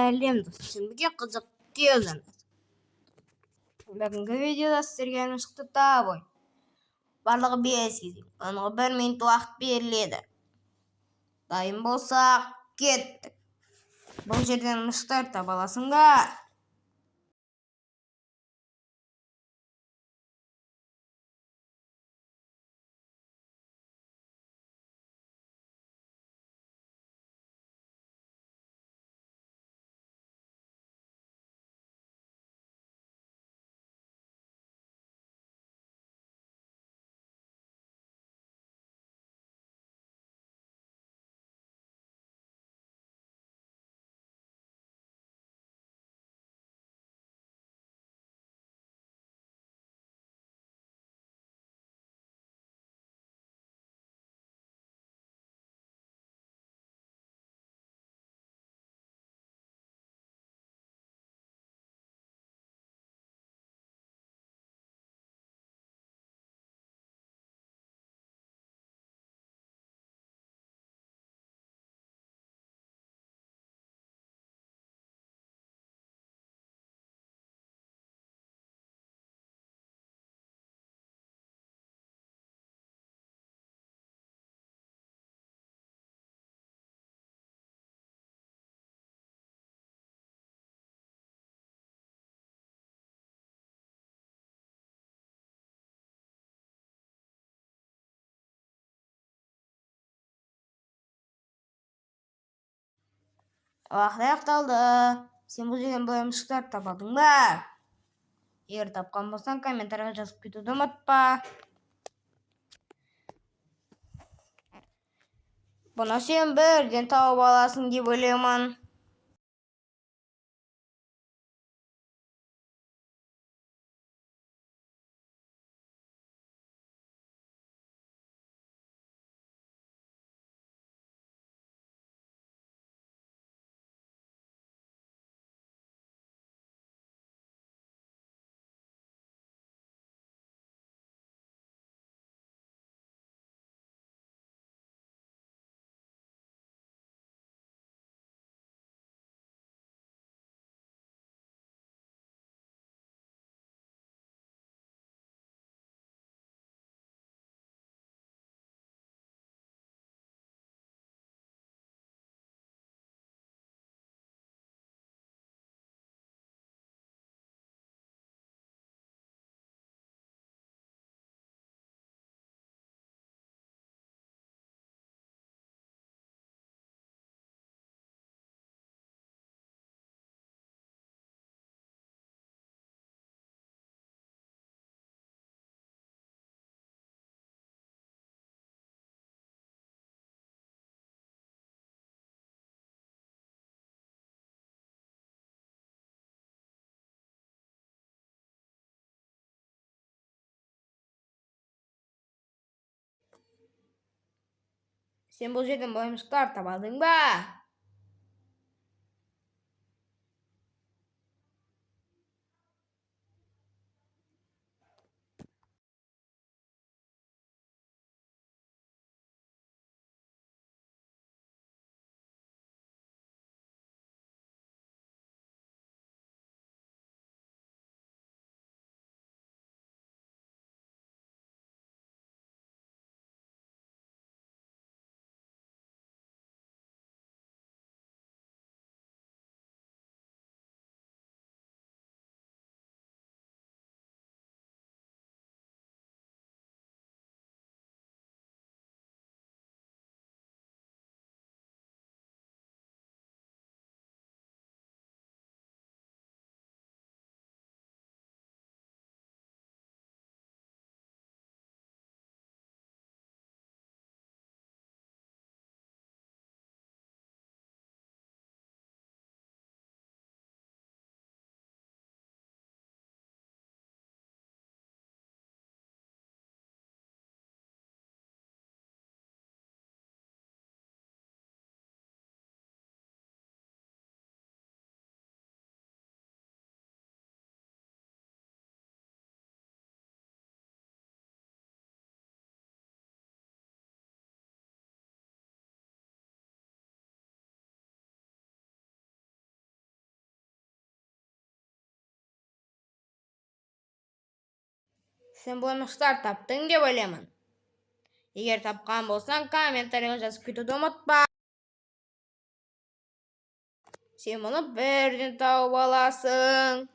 сәлем достарымға қызық видеозаңыз. Бүгінгі видеода сіздерге шықты табой. Барлығы 5 кезең. Онға 1 минут уақыт беріледі. Дайын болсақ, кеттік. Бұл жерден мысықтар таба аласыңдар. Уақыт аяқталды. Сен бұл жерден бұл мысықтар табадың ба? Егер тапқан болсаң, комментарийға жазып кетуді ұмытпа. Бұны сен бірден тауып аласың деп ойлаймын. Сен бұл жерден бұл мысықтар табадың ба? Sen boymuşlar taptın деп ойлаймын. Егер тапқан болсаң, комментарийға жазып кетуді ұмытпа. Сен мұны бірден тауып аласың.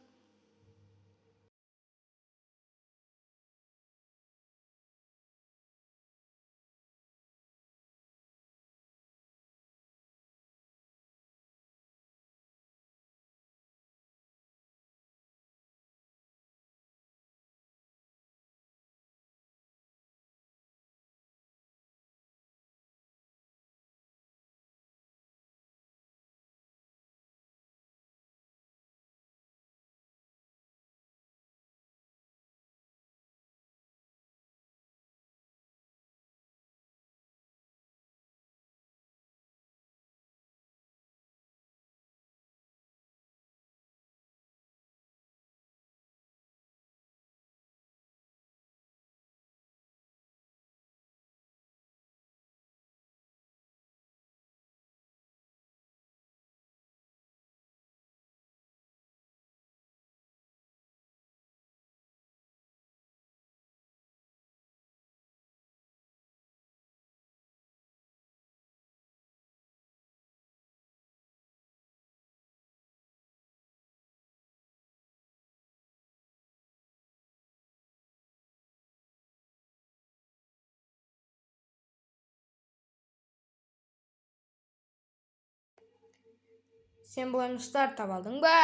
Sen boymuşlar табалдың ба?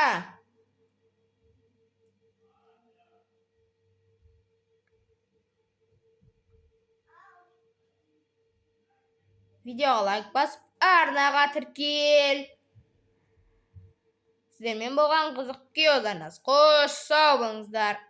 Видеоға лайк басып, арнаға тіркел. Сіздермен болған қызық видеоларыңыз қош сау болыңыздар.